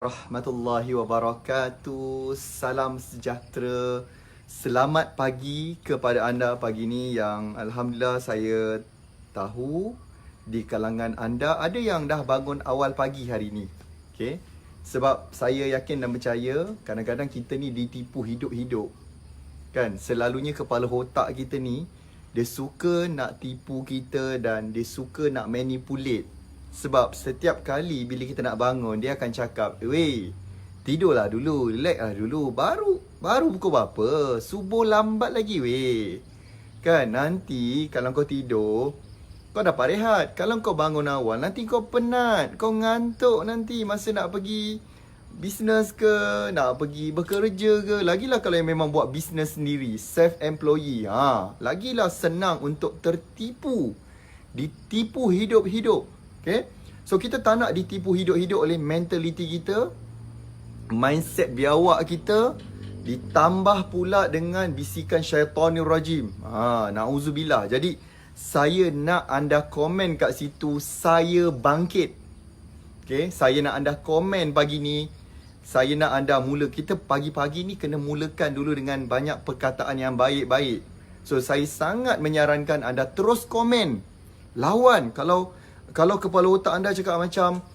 Rahmatullahi wabarakatuh. Salam sejahtera. Selamat pagi kepada anda pagi ni yang Alhamdulillah saya tahu di kalangan anda ada yang dah bangun awal pagi hari ni. Okay? Sebab saya yakin dan percaya kadang-kadang kita ni ditipu hidup-hidup. Kan? Selalunya kepala otak kita ni dia suka nak tipu kita dan dia suka nak manipulate. Sebab setiap kali bila kita nak bangun, dia akan cakap, "Weh, tidurlah dulu, relax lah dulu. Baru pukul berapa? Subuh lambat lagi weh." Kan, nanti kalau kau tidur, kau dapat rehat. Kalau kau bangun awal, nanti kau penat. Kau ngantuk nanti masa nak pergi bisnes ke, nak pergi bekerja ke. Lagilah kalau yang memang buat bisnes sendiri, self-employee. Lagilah senang untuk tertipu. Ditipu hidup-hidup. Okay? So kita tak nak ditipu hidup-hidup oleh mentaliti kita, mindset biawak kita, ditambah pula dengan bisikan syaitanir rajim. Na'udzubillah. Jadi saya nak anda komen kat situ, saya bangkit. Okay? Saya nak anda komen pagi ni. Saya nak anda mula. Kita pagi-pagi ni kena mulakan dulu dengan banyak perkataan yang baik-baik. So saya sangat menyarankan anda terus komen. Lawan. Kalau kepala otak anda cakap macam,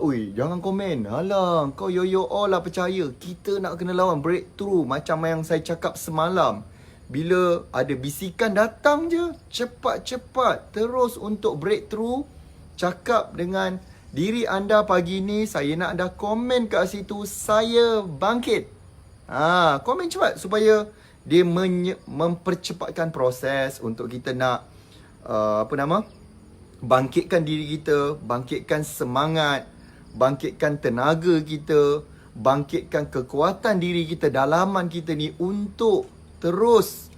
"Ui, jangan komen. Alah, kau yo-yo all lah percaya." Kita nak kena lawan, breakthrough. Macam yang saya cakap semalam. Bila ada bisikan datang je, cepat-cepat terus untuk breakthrough. Cakap dengan diri anda pagi ni, saya nak anda komen kat situ, saya bangkit. Komen cepat supaya dia mempercepatkan proses untuk kita nak bangkitkan diri kita, bangkitkan semangat, bangkitkan tenaga kita, bangkitkan kekuatan diri kita, dalaman kita ni untuk terus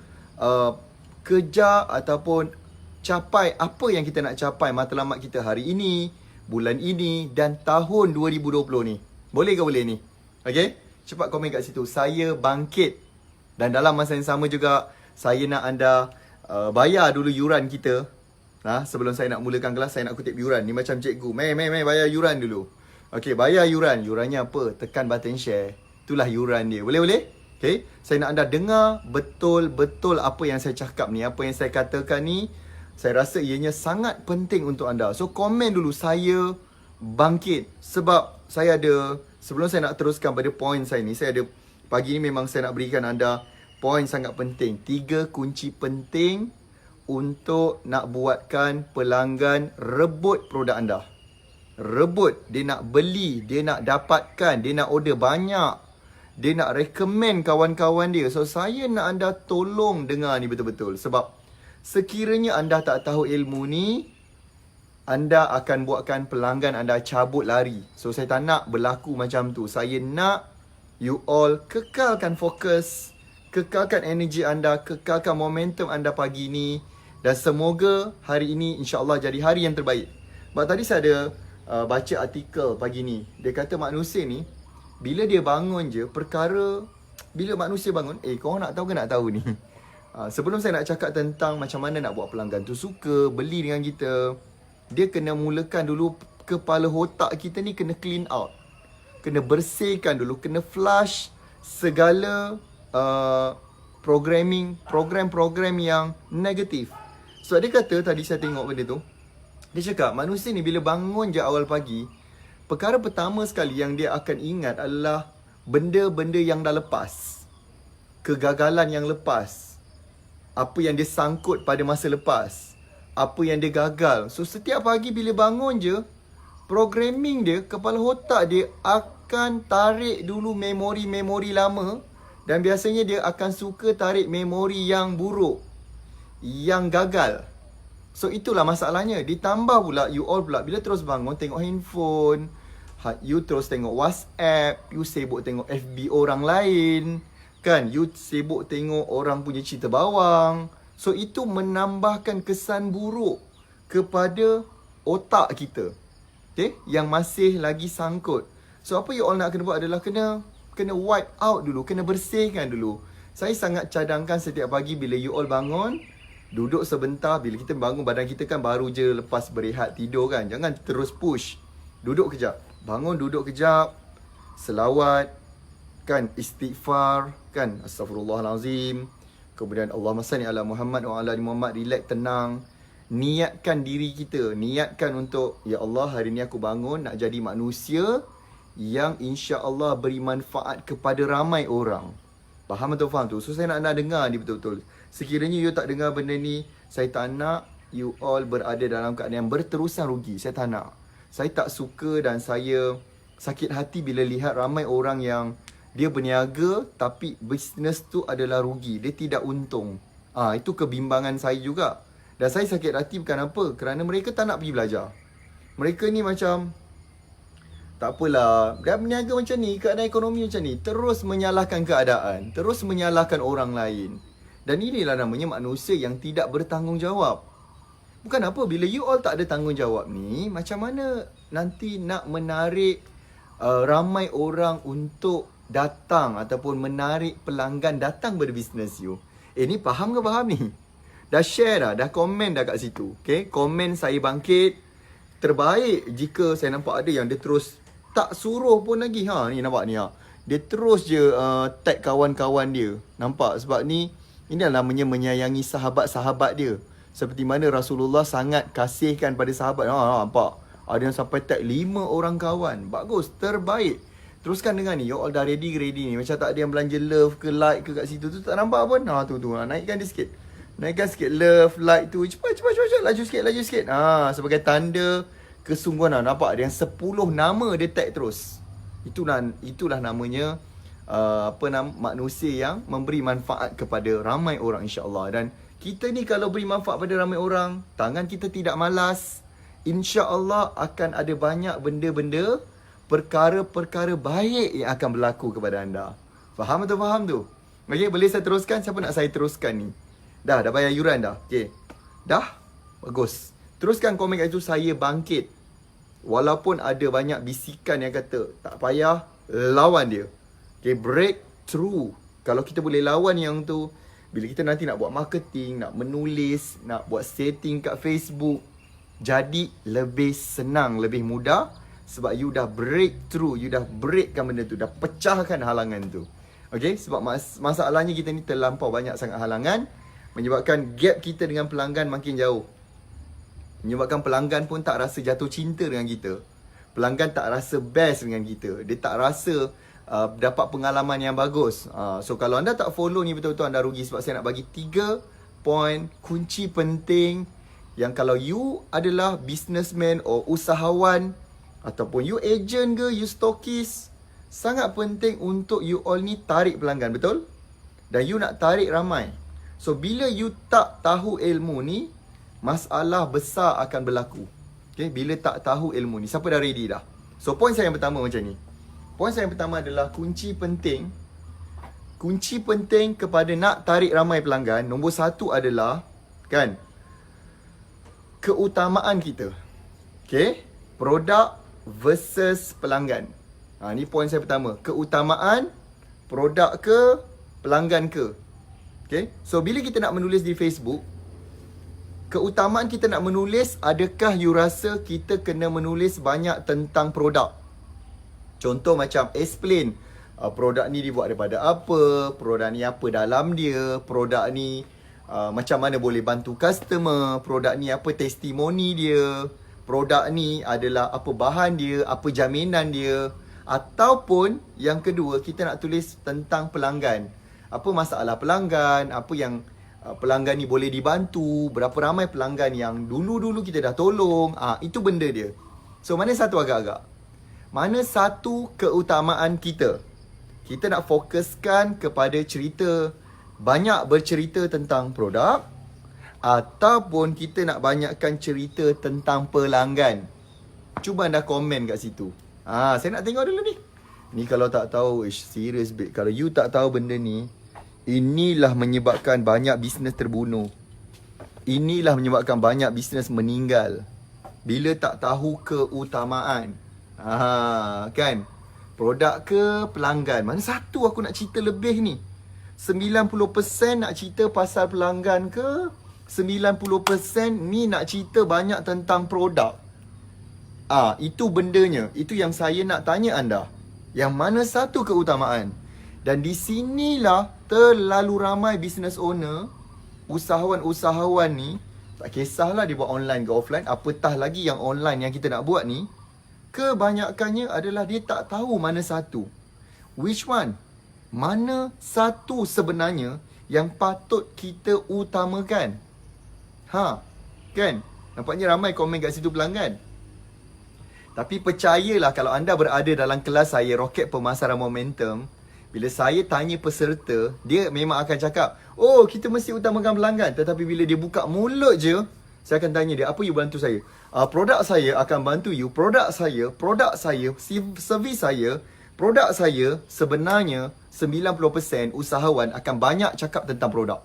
kejar ataupun capai apa yang kita nak capai matlamat kita hari ini, bulan ini dan tahun 2020 ni. Boleh ke boleh ni? Okay? Cepat komen kat situ. Saya bangkit. Dan dalam masa yang sama juga, saya nak anda bayar dulu yuran kita. Sebelum saya nak mulakan kelas, saya nak kutip yuran. Ni macam cikgu. Mei, bayar yuran dulu. Okey, bayar yuran. Yurannya apa? Tekan button share. Itulah yuran dia. Boleh? Okey. Saya nak anda dengar betul-betul apa yang saya cakap ni. Apa yang saya katakan ni, saya rasa ianya sangat penting untuk anda. So, komen dulu. Saya bangkit. Sebab saya ada, sebelum saya nak teruskan pada poin saya ni, saya ada, pagi ni memang saya nak berikan anda poin sangat penting. 3 kunci penting untuk nak buatkan pelanggan rebut produk anda. Rebut. Dia nak beli, dia nak dapatkan, dia nak order banyak, dia nak recommend kawan-kawan dia. So saya nak anda tolong dengar ni betul-betul. Sebab sekiranya anda tak tahu ilmu ni, anda akan buatkan pelanggan anda cabut lari. So saya tak nak berlaku macam tu. Saya nak you all kekalkan fokus, kekalkan energi anda, kekalkan momentum anda pagi ni. Dan semoga hari ini insya-Allah jadi hari yang terbaik. Sebab tadi saya ada baca artikel pagi ni. Dia kata manusia ni, bila dia bangun je, bila manusia bangun, korang nak tahu ke nak tahu ni? Sebelum saya nak cakap tentang macam mana nak buat pelanggan tu suka, beli dengan kita, dia kena mulakan dulu kepala otak kita ni kena clean out. Kena bersihkan dulu, kena flush segala program-program yang negatif. So dia kata, tadi saya tengok benda tu, dia cakap manusia ni bila bangun je awal pagi, perkara pertama sekali yang dia akan ingat adalah benda-benda yang dah lepas, kegagalan yang lepas, apa yang dia sangkut pada masa lepas, apa yang dia gagal. So setiap pagi bila bangun je, programming dia, kepala otak dia akan tarik dulu memori-memori lama. Dan biasanya dia akan suka tarik memori yang buruk, yang gagal. So itulah masalahnya. Ditambah pula you all pula bila terus bangun tengok handphone, you terus tengok WhatsApp, you sibuk tengok FB orang lain, kan? You sibuk tengok orang punya cerita bawang. So itu menambahkan kesan buruk kepada otak kita, okay? Yang masih lagi sangkut. So apa you all nak kena buat adalah kena wipe out dulu, kena bersihkan dulu. Saya sangat cadangkan setiap pagi bila you all bangun, duduk sebentar. Bila kita bangun, badan kita kan baru je lepas berehat tidur kan. Jangan terus push. Duduk kejap. Bangun, duduk kejap. selawat, kan, istighfar, kan, astaghfirullahalazim. Kemudian Allahumma salli ala Muhammad wa ala ali Muhammad, relax, tenang. Niatkan diri kita, niatkan untuk, ya Allah, hari ni aku bangun nak jadi manusia yang insya-Allah beri manfaat kepada ramai orang. Faham atau faham tu? So saya nak dengar ni betul-betul. Sekiranya you tak dengar benda ni, saya tak nak you all berada dalam keadaan yang berterusan rugi. Saya tak nak. Saya tak suka dan saya sakit hati bila lihat ramai orang yang dia berniaga tapi bisnes tu adalah rugi. Dia tidak untung. Itu kebimbangan saya juga. Dan saya sakit hati bukan apa, kerana mereka tak nak pergi belajar. Mereka ni macam, tak apalah, dia berniaga macam ni, keadaan ekonomi macam ni, terus menyalahkan keadaan, terus menyalahkan orang lain. Dan inilah namanya manusia yang tidak bertanggungjawab. Bukan apa, bila you all tak ada tanggungjawab ni, macam mana nanti nak menarik ramai orang untuk datang ataupun menarik pelanggan datang berbisnes you? Ni faham ke faham ni? Dah share dah komen dah kat situ. Okay, komen saya bangkit. Terbaik jika saya nampak ada yang dia terus tak suruh pun lagi. Ni nampak ni dia terus je tag kawan-kawan dia. Nampak? Sebab ni, ini namanya menyayangi sahabat-sahabat dia. Seperti mana Rasulullah sangat kasihkan pada sahabat. Nampak? Ada yang sampai tag 5 orang kawan. Bagus, terbaik. Teruskan dengan ni. You all dah ready ni. Macam tak ada yang belanja love ke like ke kat situ tu, tak nampak pun. Tu. Naikkan dia sikit. Naikkan sikit love, like tu. Cepat. Laju sikit. Sebagai tanda kesungguhan. Nampak? Ada yang 10 nama dia tag terus. Itulah namanya manusia yang memberi manfaat kepada ramai orang, insya-Allah. Dan kita ni kalau beri manfaat pada ramai orang, tangan kita tidak malas, insya-Allah akan ada banyak benda-benda, perkara-perkara baik yang akan berlaku kepada anda. Faham atau faham tu? Okey, boleh saya teruskan? Siapa nak saya teruskan ni? Dah bayar yuran dah. Okey. Dah? Bagus. Teruskan komen kat situ, saya bangkit. Walaupun ada banyak bisikan yang kata, tak payah, lawan dia. Okay, breakthrough. Kalau kita boleh lawan yang tu, bila kita nanti nak buat marketing, nak menulis, nak buat setting kat Facebook, jadi lebih senang, lebih mudah. Sebab you dah breakthrough, you dah breakkan benda tu, dah pecahkan halangan tu. Okay, sebab masalahnya kita ni terlampau banyak sangat halangan, menyebabkan gap kita dengan pelanggan makin jauh. Menyebabkan pelanggan pun tak rasa jatuh cinta dengan kita. Pelanggan tak rasa best dengan kita. Dia tak rasa dapat pengalaman yang bagus. So kalau anda tak follow ni, betul-betul anda rugi. Sebab saya nak bagi 3 poin kunci penting yang kalau you adalah businessman atau usahawan, ataupun you agent ke, you stockist, sangat penting untuk you all ni tarik pelanggan, betul? Dan you nak tarik ramai. So bila you tak tahu ilmu ni, masalah besar akan berlaku. Okay, bila tak tahu ilmu ni. Siapa dah ready dah? So poin saya yang pertama macam ni. Poin saya yang pertama adalah kunci penting kepada nak tarik ramai pelanggan. Nombor 1 adalah, kan, keutamaan kita. Okay, produk versus pelanggan. Ni poin saya pertama. Keutamaan produk ke, pelanggan ke. Okay, so bila kita nak menulis di Facebook, keutamaan kita nak menulis, adakah you rasa kita kena menulis banyak tentang produk? Contoh macam explain, produk ni dibuat daripada apa, produk ni apa dalam dia, produk ni macam mana boleh bantu customer, produk ni apa testimoni dia, produk ni adalah apa bahan dia, apa jaminan dia. Ataupun yang kedua, kita nak tulis tentang pelanggan. Apa masalah pelanggan, apa yang pelanggan ni boleh dibantu, berapa ramai pelanggan yang dulu-dulu kita dah tolong. Itu benda dia. So mana satu agak-agak? Mana satu keutamaan kita? Kita nak fokuskan kepada cerita, banyak bercerita tentang produk, ataupun kita nak banyakkan cerita tentang pelanggan? Cuba anda komen kat situ. Saya nak tengok dulu ni. Ni kalau tak tahu, serius babe. Kalau you tak tahu benda ni, inilah menyebabkan banyak bisnes terbunuh. Inilah menyebabkan banyak bisnes meninggal. Bila tak tahu keutamaan. Kan? Produk ke pelanggan? Mana satu aku nak cerita lebih ni? 90% nak cerita pasal pelanggan ke? 90% ni nak cerita banyak tentang produk. Itu bendanya. Itu yang saya nak tanya anda. Yang mana satu keutamaan. Dan di sinilah terlalu ramai business owner, usahawan-usahawan ni, tak kisahlah dia buat online ke offline, apatah lagi yang online yang kita nak buat ni, kebanyakannya adalah dia tak tahu mana satu. Which one? Mana satu sebenarnya yang patut kita utamakan? Kan? Nampaknya ramai komen kat situ pelanggan. Tapi percayalah, kalau anda berada dalam kelas saya, Roket Pemasaran Momentum, bila saya tanya peserta, dia memang akan cakap, oh, kita mesti utamakan pelanggan. Tetapi bila dia buka mulut je, saya akan tanya dia, apa you bantu saya? Produk saya akan bantu you. Produk saya, servis saya, produk saya, sebenarnya 90% usahawan akan banyak cakap tentang produk.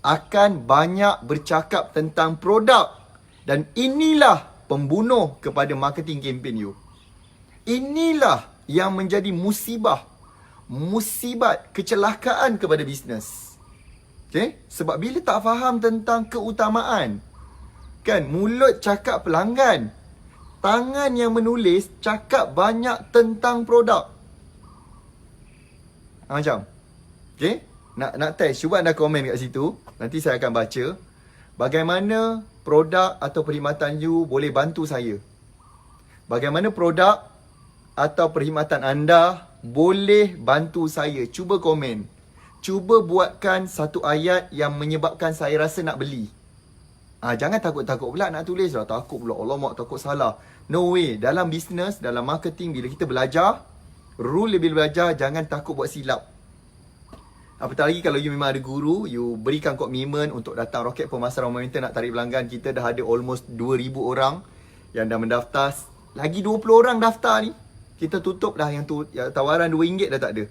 Akan banyak bercakap tentang produk. Dan inilah pembunuh kepada marketing campaign you. Inilah yang menjadi musibat, kecelakaan kepada bisnes. Okay? Sebab bila tak faham tentang keutamaan, kan, mulut cakap pelanggan, tangan yang menulis cakap banyak tentang produk. Macam, okay? Nak test, cuba anda komen kat situ. Nanti saya akan baca bagaimana produk atau perkhidmatan you boleh bantu saya. Bagaimana produk atau perkhidmatan anda boleh bantu saya. Cuba komen. Cuba buatkan satu ayat yang menyebabkan saya rasa nak beli. Jangan takut-takut pula nak tulis lah. Takut pula, alamak, takut salah. No way. Dalam bisnes, dalam marketing, bila kita belajar, rule bila belajar, jangan takut buat silap. Apatah lagi kalau you memang ada guru, you berikan komitmen untuk datang Roket Pemasaran Momentum nak tarik pelanggan. Kita dah ada almost 2,000 orang yang dah mendaftar. Lagi 20 orang daftar ni. Kita tutup dah yang tawaran RM2 dah tak ada.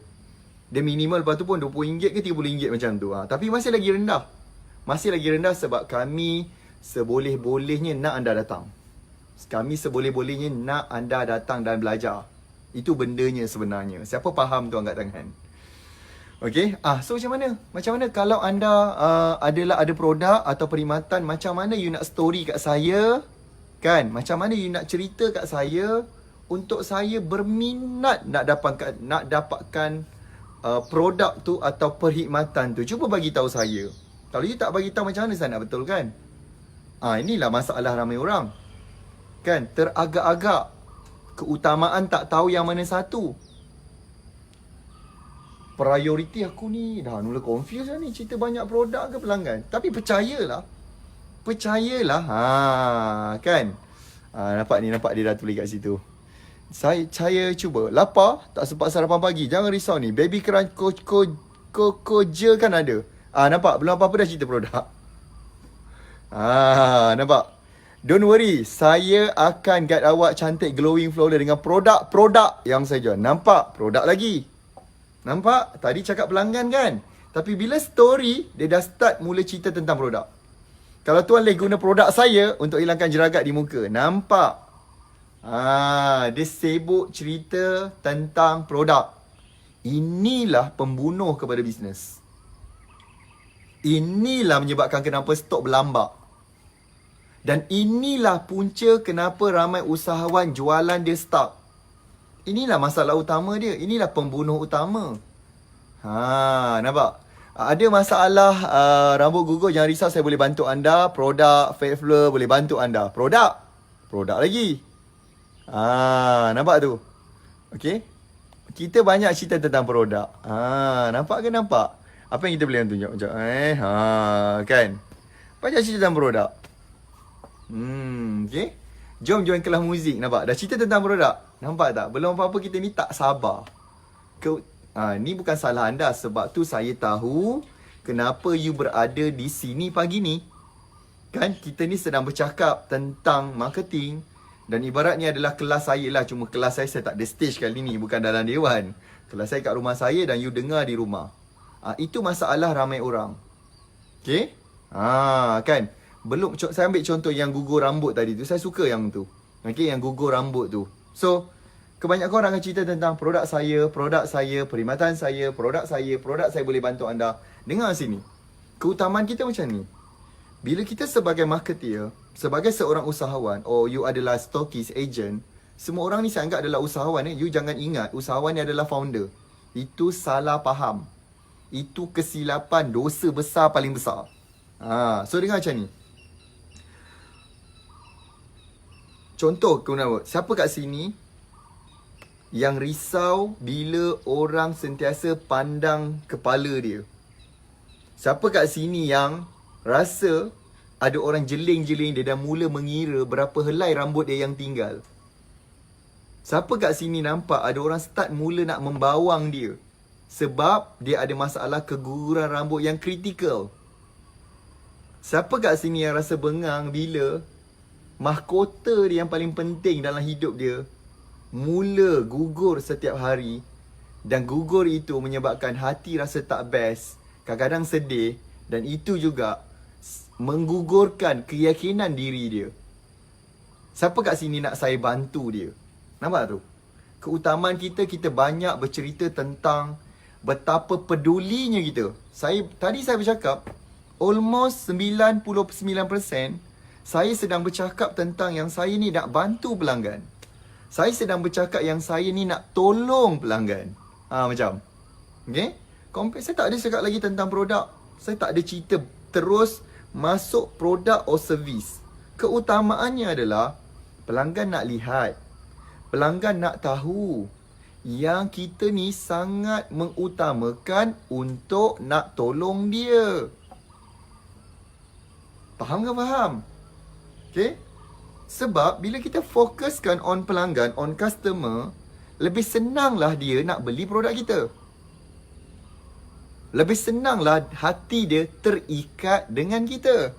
Dia minimal lepas tu pun RM20 ke RM30 macam tu. Tapi masih lagi rendah. Masih lagi rendah sebab kami seboleh-bolehnya nak anda datang. Kami seboleh-bolehnya nak anda datang dan belajar. Itu bendanya sebenarnya. Siapa faham tu angkat tangan. Okay, so macam mana? Macam mana kalau anda ada produk atau perkhidmatan, macam mana you nak story kat saya? Kan? Macam mana you nak cerita kat saya untuk saya berminat nak dapatkan produk tu atau perkhidmatan tu. Cuba bagi tahu saya. Kalau you tak bagi tahu, macam mana saya nak betulkan? Inilah masalah ramai orang. Kan? Teragak-agak. Keutamaan tak tahu yang mana satu. Prioriti aku ni dah mula confuse lah ni, cerita banyak produk ke pelanggan. Tapi percayalah. Kan? Nampak dia dah tulis kat situ. Saya cuba. Lapar, tak sempat sarapan pagi. Jangan risau ni. Baby Crunch Koja kan ada. Nampak? Belum apa-apa dah cerita produk. Nampak? Don't worry. Saya akan guide awak cantik glowing flawless dengan produk-produk yang saya jual. Nampak? Produk lagi. Nampak? Tadi cakap pelanggan kan? Tapi bila story, dia dah start mula cerita tentang produk. Kalau tuan boleh guna produk saya untuk hilangkan jeragat di muka. Nampak? Dia sibuk cerita tentang produk. Inilah pembunuh kepada bisnes. Inilah menyebabkan kenapa stok berlambak. Dan inilah punca kenapa ramai usahawan jualan dia stuck. Inilah masalah utama dia. Inilah pembunuh utama. Nampak? Ada masalah rambut gugur, jangan risau, saya boleh bantu anda. Produk, fat flower boleh bantu anda. Produk lagi. Nampak tu? Okay? Kita banyak cerita tentang produk. Nampak ke nampak? Apa yang kita boleh tunjuk? Kan? Banyak cerita tentang produk. Okay? Jom join kelas muzik. Nampak? Dah cerita tentang produk. Nampak tak? Belum apa-apa kita ni tak sabar. Ni bukan salah anda. Sebab tu saya tahu kenapa you berada di sini pagi ni. Kan? Kita ni sedang bercakap tentang marketing. Dan ibaratnya adalah kelas saya lah. Cuma kelas saya tak ada stage kali ni. Bukan dalam dewan. Kelas saya kat rumah saya dan you dengar di rumah. Itu masalah ramai orang. Okay? Kan? Belum, saya ambil contoh yang gugur rambut tadi tu. Saya suka yang tu. Okay, yang gugur rambut tu. So, kebanyakan orang akan cerita tentang produk saya, perkhidmatan saya, produk saya boleh bantu anda. Dengar sini. Keutamaan kita macam ni. Bila kita sebagai marketer, sebagai seorang usahawan, you adalah stockist, agent, semua orang ni saya anggap adalah usahawan. You jangan ingat usahawan ni adalah founder. Itu salah faham. Itu kesilapan, dosa besar paling besar. So dengar macam ni. Contoh, siapa kat sini yang risau bila orang sentiasa pandang kepala dia? Siapa kat sini yang rasa ada orang jeling-jeling dia dan mula mengira berapa helai rambut dia yang tinggal? Siapa kat sini nampak ada orang start mula nak membawang dia sebab dia ada masalah keguguran rambut yang kritikal? Siapa kat sini yang rasa bengang bila mahkota dia yang paling penting dalam hidup dia mula gugur setiap hari, dan gugur itu menyebabkan hati rasa tak best, kadang-kadang sedih, dan itu juga menggugurkan keyakinan diri dia? Siapa kat sini nak saya bantu dia? Nampak tu? Keutamaan kita, kita banyak bercerita tentang betapa pedulinya kita. Tadi saya bercakap, almost 99% saya sedang bercakap tentang yang saya ni nak bantu pelanggan. Saya sedang bercakap yang saya ni nak tolong pelanggan. Macam. Okay? Saya tak ada cakap lagi tentang produk. Saya tak ada cerita terus masuk produk or servis. Keutamaannya adalah pelanggan nak lihat. Pelanggan nak tahu yang kita ni sangat mengutamakan untuk nak tolong dia. Faham ke faham? Okay? Sebab bila kita fokuskan on pelanggan, on customer, lebih senanglah dia nak beli produk kita. Lebih senanglah hati dia terikat dengan kita.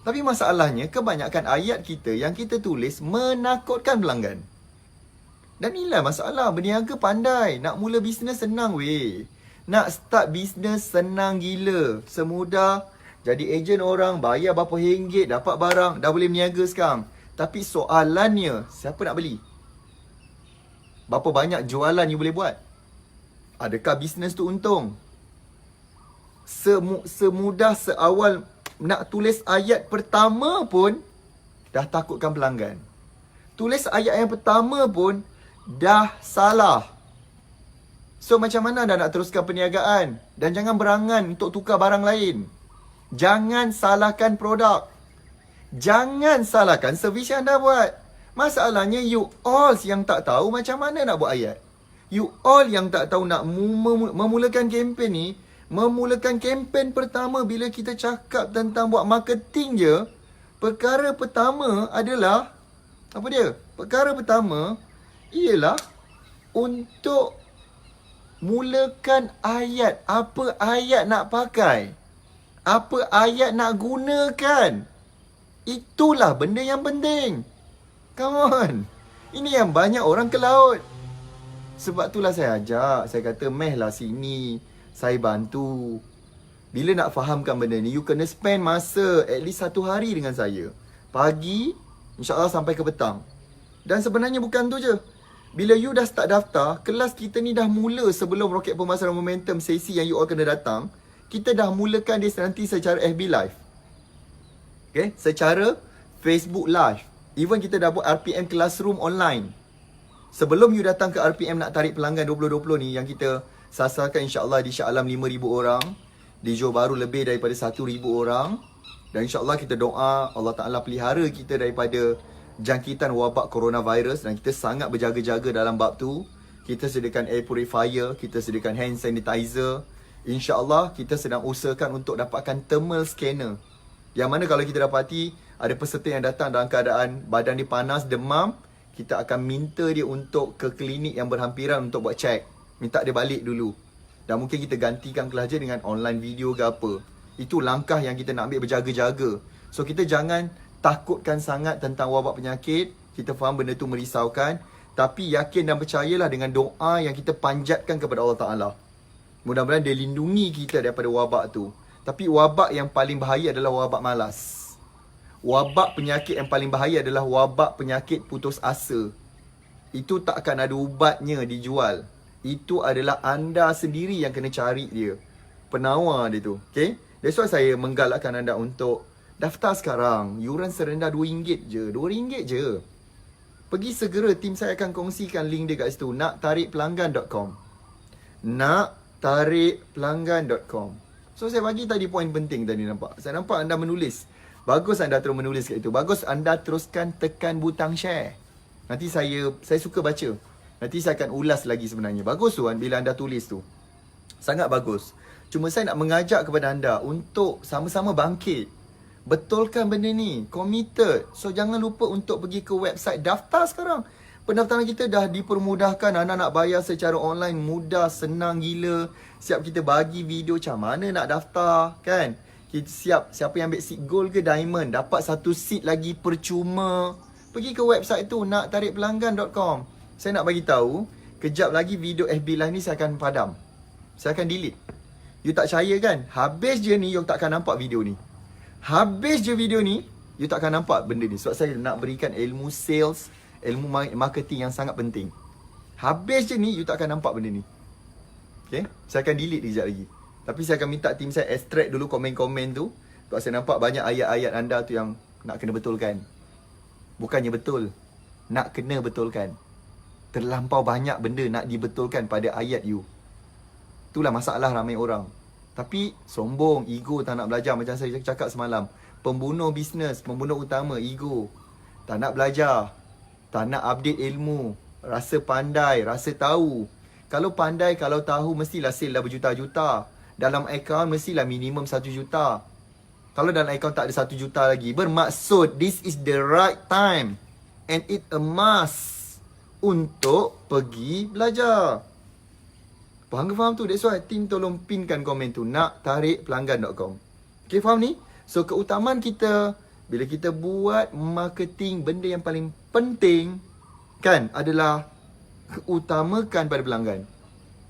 Tapi masalahnya, kebanyakan ayat kita yang kita tulis menakutkan pelanggan. Dan inilah masalah, berniaga pandai. Nak mula bisnes senang weh. Nak start bisnes senang gila. Semudah jadi ejen orang, bayar berapa ringgit, dapat barang, dah boleh berniaga sekarang. Tapi soalannya, siapa nak beli? Berapa banyak jualan you boleh buat? Adakah bisnes tu untung? Semudah seawal nak tulis ayat pertama pun dah takutkan pelanggan. Tulis ayat yang pertama pun dah salah. So macam mana dah nak teruskan perniagaan? Dan jangan berangan untuk tukar barang lain. Jangan salahkan produk. Jangan salahkan servis yang dah buat. Masalahnya you all yang tak tahu macam mana nak buat ayat. You all yang tak tahu nak memulakan kempen ni. Memulakan kempen pertama bila kita cakap tentang buat marketing je. Perkara pertama adalah, apa dia? Perkara pertama ialah untuk mulakan ayat. Apa ayat nak pakai? Apa ayat nak gunakan? Itulah benda yang penting. Come on. Ini yang banyak orang ke laut. Sebab itulah saya ajak. Saya kata, meh lah sini. Saya bantu. Bila nak fahamkan benda ni, you kena spend masa at least 1 hari dengan saya. Pagi, insyaAllah sampai ke petang. Dan sebenarnya bukan tu je. Bila you dah start daftar, kelas kita ni dah mula sebelum Roket Pemasaran Momentum sesi yang you all kena datang. Kita dah mulakan dia nanti secara FB Live. Okay? Secara Facebook Live. Even kita dah buat RPM Classroom online. Sebelum you datang ke RPM nak tarik pelanggan 2020 ni, yang kita sasarkan insyaAllah di Shah Alam 5,000 orang. Di Johor Bahru lebih daripada 1,000 orang. Dan insyaAllah kita doa Allah Ta'ala pelihara kita daripada jangkitan wabak coronavirus. Dan kita sangat berjaga-jaga dalam bab tu. Kita sediakan air purifier, kita sediakan hand sanitizer. InsyaAllah kita sedang usahakan untuk dapatkan thermal scanner. Yang mana kalau kita dapati ada peserta yang datang dalam keadaan badan dia panas, demam, kita akan minta dia untuk ke klinik yang berhampiran untuk buat check. Minta dia balik dulu. Dan mungkin kita gantikan kelas dia dengan online video ke apa. Itu langkah yang kita nak ambil berjaga-jaga. So kita jangan takutkan sangat tentang wabak penyakit. Kita faham benda tu merisaukan. Tapi yakin dan percayalah dengan doa yang kita panjatkan kepada Allah Ta'ala. Mudah-mudahan dia lindungi kita daripada wabak tu. Tapi wabak yang paling bahaya adalah wabak malas. Wabak penyakit yang paling bahaya adalah wabak penyakit putus asa. Itu tak akan ada ubatnya dijual. Itu adalah anda sendiri yang kena cari dia. Penawar dia tu. Okay? That's why saya menggalakkan anda untuk daftar sekarang. Yuran serendah RM2 je. RM2 je. Pergi segera, tim saya akan kongsikan link dia kat situ. naktarikpelanggan.com. naktarikpelanggan.com. So saya bagi tadi poin penting tadi, nampak. Saya nampak anda menulis. Bagus anda terus menulis kat itu. Bagus anda teruskan tekan butang share. Nanti saya suka baca. Nanti saya akan ulas lagi sebenarnya. Bagus tu bila anda tulis tu. Sangat bagus. Cuma saya nak mengajak kepada anda untuk sama-sama bangkit. Betulkan benda ni. Committed. So jangan lupa untuk pergi ke website. Daftar sekarang. Pendaftaran kita dah dipermudahkan. Anda nak bayar secara online. Mudah, senang gila. Siap kita bagi video macam mana nak daftar. Kan? Kita siapa yang ambil seat gold ke diamond. Dapat satu seat lagi percuma. Pergi ke website tu. naktarikpelanggan.com. Saya nak bagi tahu. Kejap lagi video FB Live ni saya akan padam. Saya akan delete. You tak percaya kan? Habis je ni, you tak akan nampak video ni. Habis je video ni, you tak akan nampak benda ni. Sebab saya nak berikan ilmu sales, ilmu marketing yang sangat penting. Habis je ni, you tak akan nampak benda ni. Okay? Saya akan delete kejap lagi. Tapi saya akan minta tim saya extract dulu komen-komen tu. Sebab saya nampak banyak ayat-ayat anda tu yang nak kena betulkan. Bukannya betul. Nak kena betulkan. Terlampau banyak benda nak dibetulkan pada ayat you. Itulah masalah ramai orang. Tapi sombong, ego, tak nak belajar. Macam saya cakap semalam. Pembunuh bisnes, pembunuh utama, ego. Tak nak belajar. Tak nak update ilmu. Rasa pandai, rasa tahu. Kalau pandai, kalau tahu, mestilah sale dah berjuta-juta. Dalam akaun mestilah minimum 1 juta. Kalau dalam akaun tak ada 1 juta lagi, bermaksud this is the right time. And it a must untuk pergi belajar. Faham ke faham tu? That's why team tolong pinkan komen tu. naktarikpelanggan.com. Okay, faham ni? So, keutamaan kita bila kita buat marketing, benda yang paling penting kan adalah utamakan pada pelanggan.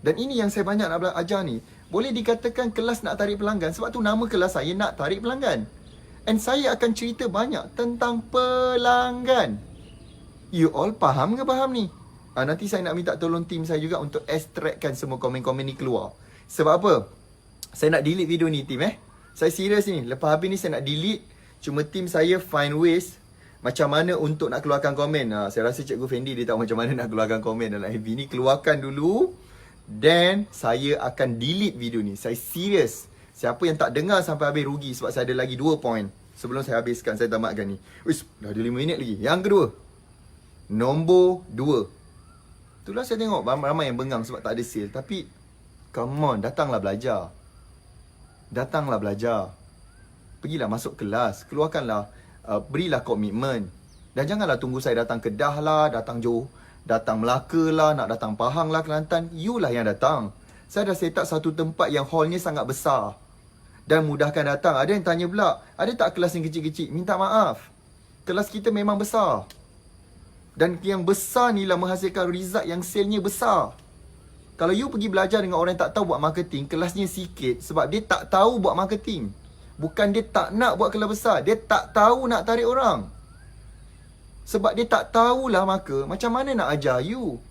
Dan ini yang saya banyak nak ajar ni. Boleh dikatakan kelas nak tarik pelanggan. Sebab tu nama kelas saya nak tarik pelanggan. And saya akan cerita banyak tentang pelanggan. You all faham ke faham ni? Nanti saya nak minta tolong tim saya juga untuk extractkan semua komen-komen ni keluar. Sebab apa? Saya nak delete video ni tim Saya serius ni. Lepas habis ni saya nak delete. Cuma tim saya find ways macam mana untuk nak keluarkan komen. Saya rasa Cikgu Fendi dia tahu macam mana nak keluarkan komen dalam FB ni. Keluarkan dulu. Then saya akan delete video ni. Saya serius. Siapa yang tak dengar sampai habis rugi. Sebab saya ada lagi 2 point. Sebelum saya habiskan, saya tamatkan ni. Uish, dah ada 5 minit lagi. Yang kedua, nombor 2. Itulah saya tengok ramai yang bengang sebab tak ada sale. Tapi come on, datanglah belajar. Datanglah belajar. Pergilah masuk kelas. Keluarkanlah, berilah komitmen. Dan janganlah tunggu saya datang Kedah lah, datang Johor, datang Melaka lah, nak datang Pahang lah, Kelantan. You lah yang datang. Saya dah set up satu tempat yang hallnya sangat besar. Dan mudahkan datang. Ada yang tanya pula, ada tak kelas yang kecil-kecil? Minta maaf. Kelas kita memang besar. Dan yang besar ni lah menghasilkan result yang sale-nya besar. Kalau you pergi belajar dengan orang yang tak tahu buat marketing, kelasnya sikit sebab dia tak tahu buat marketing. Bukan dia tak nak buat kelas besar, dia tak tahu nak tarik orang. Sebab dia tak tahulah, maka macam mana nak ajar you?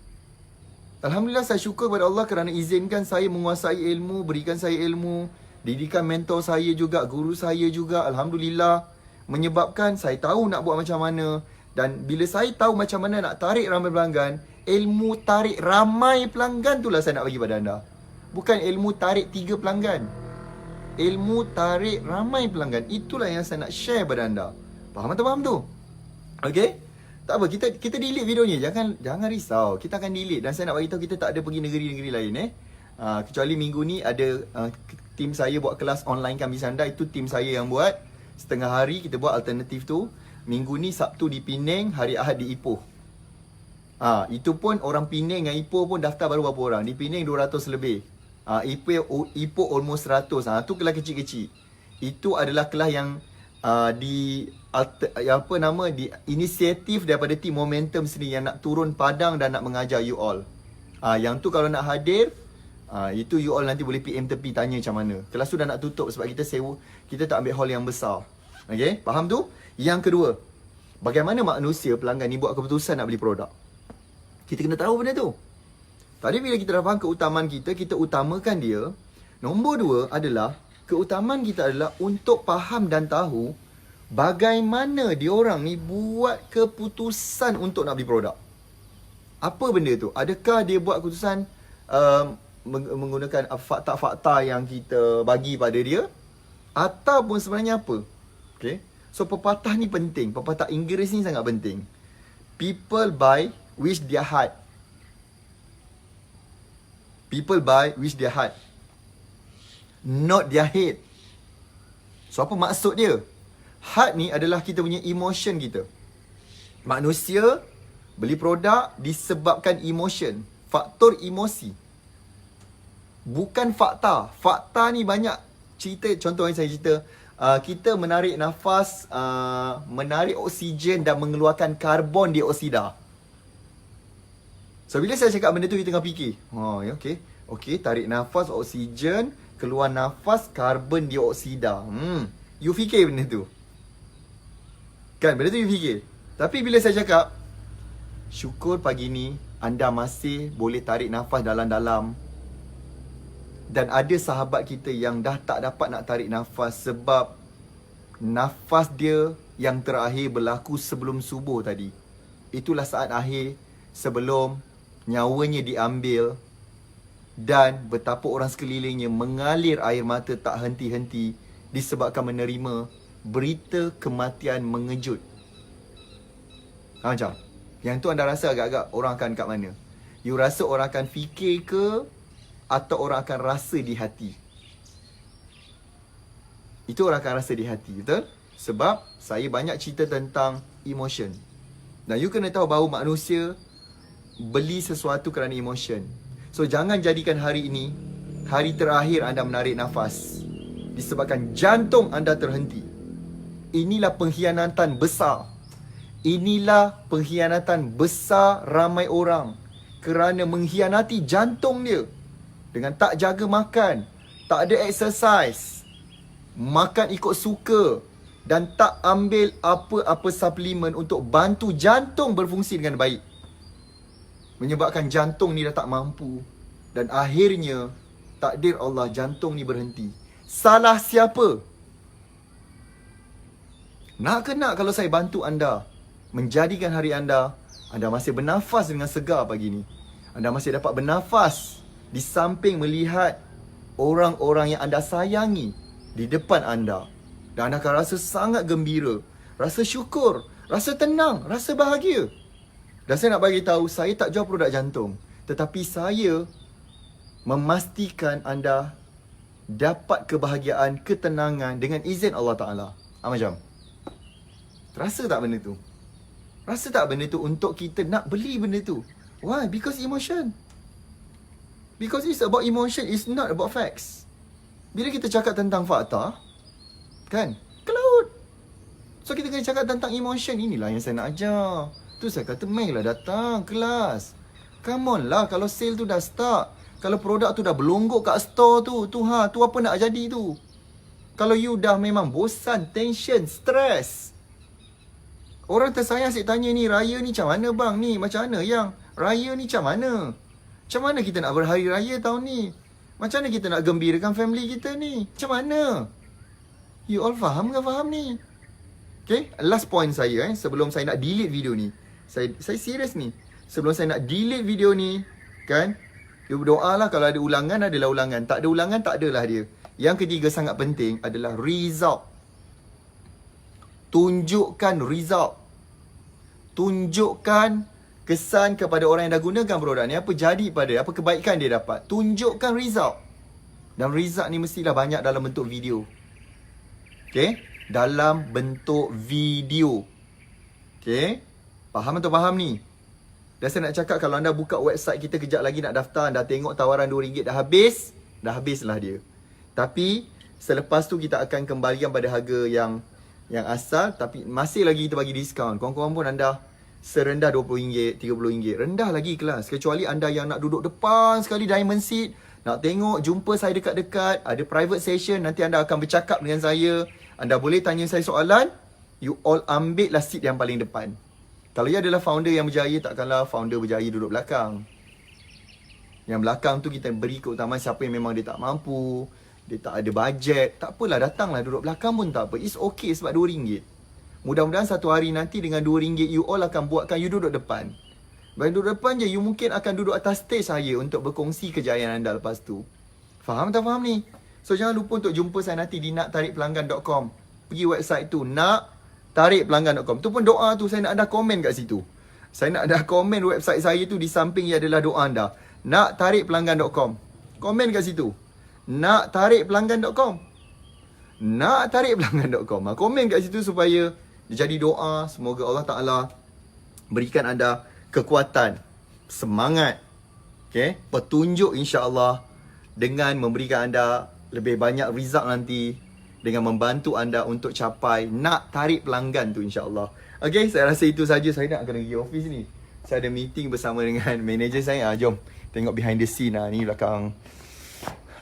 Alhamdulillah, saya syukur kepada Allah kerana izinkan saya menguasai ilmu, berikan saya ilmu, didikan mentor saya juga, guru saya juga. Alhamdulillah, menyebabkan saya tahu nak buat macam mana. Dan bila saya tahu macam mana nak tarik ramai pelanggan, ilmu tarik ramai pelanggan itulah saya nak bagi pada anda. Bukan ilmu tarik 3 pelanggan. Ilmu tarik ramai pelanggan. Itulah yang saya nak share pada anda. Faham atau faham tu? Okay? Tak apa, kita delete video ni. Jangan risau. Kita akan delete. Dan saya nak bagi tahu kita tak ada pergi negeri-negeri lain kecuali minggu ni ada tim saya buat kelas online kami sanda. Itu tim saya yang buat. Setengah hari kita buat alternatif tu. Minggu ni Sabtu di Penang, hari Ahad di Ipoh. Itu pun orang Penang dengan Ipoh pun daftar baru berapa orang. Di Penang 200 lebih. Ipoh almost 100. Tu kelas kecil-kecil. Itu adalah kelas yang di inisiatif daripada tim Momentum sendiri yang nak turun padang dan nak mengajar you all. Yang tu kalau nak hadir, itu you all nanti boleh PM tepi tanya macam mana. Kelas tu dah nak tutup sebab kita sewa, kita tak ambil hall yang besar. Okay, faham tu? Yang kedua, bagaimana manusia pelanggan ni buat keputusan nak beli produk? Kita kena tahu benda tu. Tadi bila kita dah faham keutamaan kita utamakan dia. Nombor 2 adalah, keutamaan kita adalah untuk faham dan tahu bagaimana diorang ni buat keputusan untuk nak beli produk. Apa benda tu? Adakah dia buat keputusan menggunakan fakta-fakta yang kita bagi pada dia, ataupun sebenarnya apa? Okay. So pepatah ni penting. Pepatah Inggeris ni sangat penting. People buy with their heart. People buy with their heart, not their head. So apa maksud dia? Heart ni adalah kita punya emotion kita. Manusia beli produk disebabkan emotion, faktor emosi. Bukan fakta. Fakta ni banyak cerita. Contoh yang saya cerita, kita menarik nafas, menarik oksigen dan mengeluarkan karbon dioksida. So bila saya cakap benda tu, kita tengah fikir, okay, tarik nafas oksigen, keluar nafas karbon dioksida. You fikir benda tu, kan? Benda tu you fikir. Tapi bila saya cakap, syukur pagi ni anda masih boleh tarik nafas dalam-dalam. Dan ada sahabat kita yang dah tak dapat nak tarik nafas sebab nafas dia yang terakhir berlaku sebelum subuh tadi. Itulah saat akhir sebelum nyawanya diambil, dan betapa orang sekelilingnya mengalir air mata tak henti-henti disebabkan menerima berita kematian mengejut. Macam yang tu anda rasa agak-agak orang akan kat mana? You rasa orang akan fikir ke, atau orang akan rasa di hati? Itu orang akan rasa di hati, betul? Sebab saya banyak cerita tentang emotion. Dan you kena tahu bahawa manusia beli sesuatu kerana emotion. So jangan jadikan hari ini hari terakhir anda menarik nafas disebabkan jantung anda terhenti. Inilah pengkhianatan besar. Inilah pengkhianatan besar ramai orang kerana mengkhianati jantung dia dengan tak jaga makan, tak ada exercise, makan ikut suka, dan tak ambil apa-apa suplemen untuk bantu jantung berfungsi dengan baik. Menyebabkan jantung ni dah tak mampu, dan akhirnya takdir Allah jantung ni berhenti. Salah siapa? Nak ke nak kalau saya bantu anda menjadikan hari anda masih bernafas dengan segar pagi ni. Anda masih dapat bernafas di samping melihat orang-orang yang anda sayangi di depan anda. Dan anda akan rasa sangat gembira, rasa syukur, rasa tenang, rasa bahagia. Dan saya nak bagi tahu, saya tak jual produk jantung, tetapi saya memastikan anda dapat kebahagiaan, ketenangan dengan izin Allah Ta'ala. Macam rasa tak benda tu? Rasa tak benda tu untuk kita nak beli benda tu? Why? Because emotion. Because it's about emotion, it's not about facts. Bila kita cakap tentang fakta, kan, cloud. So kita kena cakap tentang emotion. Inilah yang saya nak ajar. Tu saya kata, main lah datang kelas. Come on lah, kalau sale tu dah start, kalau produk tu dah berlonggok kat store tu, tu apa nak jadi tu? Kalau you dah memang bosan, tension, stress. Orang tersayang asyik tanya ni, raya ni macam mana bang ni? Macam mana yang? Raya ni macam mana? Macam mana kita nak berhari raya tahun ni? Macam mana kita nak gembirakan family kita ni? Macam mana? You all faham ke faham ni? Okay, last point saya sebelum saya nak delete video ni. Saya serius ni. Sebelum saya nak delete video ni, kan, you berdoa lah. Kalau ada ulangan, adalah ulangan. Tak ada ulangan, tak adalah dia. Yang ketiga sangat penting adalah result. Tunjukkan result. Tunjukkan kesan kepada orang yang dah gunakan produk ni. Apa jadi pada dia, apa kebaikan dia dapat. Tunjukkan result. Dan result ni mestilah banyak dalam bentuk video. Okay, dalam bentuk video. Okay, faham atau faham ni? Dan saya nak cakap, kalau anda buka website kita kejap lagi nak daftar, anda tengok tawaran RM2 dah habis, dah habislah dia. Tapi selepas tu kita akan kembalikan pada harga yang asal, tapi masih lagi kita bagi diskaun. Korang-korang pun anda serendah RM20, RM30. Rendah lagi kelas. Kecuali anda yang nak duduk depan sekali, diamond seat, nak tengok, jumpa saya dekat-dekat, ada private session, nanti anda akan bercakap dengan saya. Anda boleh tanya saya soalan, you all ambil lah seat yang paling depan. Kalau ia adalah founder yang berjaya, takkanlah founder berjaya duduk belakang. Yang belakang tu kita beri keutamaan siapa yang memang dia tak mampu, dia tak ada bajet. Tak apalah, datanglah duduk belakang pun tak apa. It's okay sebab RM2. Mudah-mudahan satu hari nanti dengan RM2 you all akan buatkan you duduk depan. Bila duduk depan je, you mungkin akan duduk atas stage saya untuk berkongsi kejayaan anda lepas tu. Faham tak faham ni? So jangan lupa untuk jumpa saya nanti di naktarikpelanggan.com. Pergi website tu, naktarikpelanggan.com. Tu pun doa tu saya nak ada komen kat situ. Saya nak ada komen website saya tu, di samping ia adalah doa anda. naktarikpelanggan.com. Komen kat situ. naktarikpelanggan.com. naktarikpelanggan.com. Komen kat situ supaya jadi doa. Semoga Allah Ta'ala berikan anda kekuatan, semangat, petunjuk insya-Allah, dengan memberikan anda lebih banyak result nanti, dengan membantu anda untuk capai nak tarik pelanggan tu insya-Allah. Okey, saya rasa itu saja. Saya nak kena pergi office ni. Saya ada meeting bersama dengan manager saya. Jom tengok behind the scene ni belakang.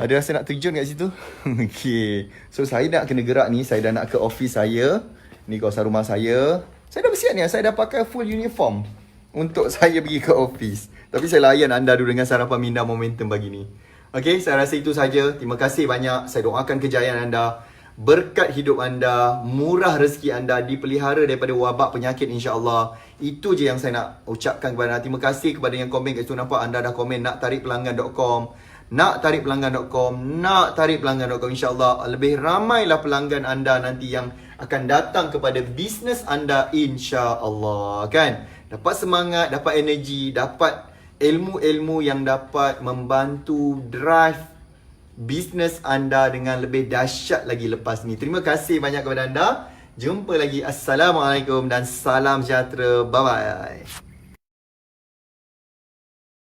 Ada rasa nak terjun kat situ? Okey. So saya nak kena gerak ni. Saya dah nak ke office saya. Ni kawasan rumah saya. Saya dah bersiap ni. Saya dah pakai full uniform untuk saya pergi ke office. Tapi saya layan anda dulu dengan sarapan minda momentum pagi ni. Okey, saya rasa itu saja. Terima kasih banyak. Saya doakan kejayaan anda, berkat hidup anda, murah rezeki anda, dipelihara daripada wabak penyakit insya-Allah. Itu je yang saya nak ucapkan kepada anda. Terima kasih kepada yang komen kat situ. Nampak anda dah komen naktarikpelanggan.com. naktarikpelanggan.com. naktarikpelanggan.com. InsyaAllah lebih ramailah pelanggan anda nanti yang akan datang kepada bisnes anda insya-Allah, kan? Dapat semangat, dapat energi, dapat ilmu-ilmu yang dapat membantu drive bisnes anda dengan lebih dahsyat lagi lepas ni. Terima kasih banyak kepada anda. Jumpa lagi. Assalamualaikum dan salam sejahtera. Bye-bye.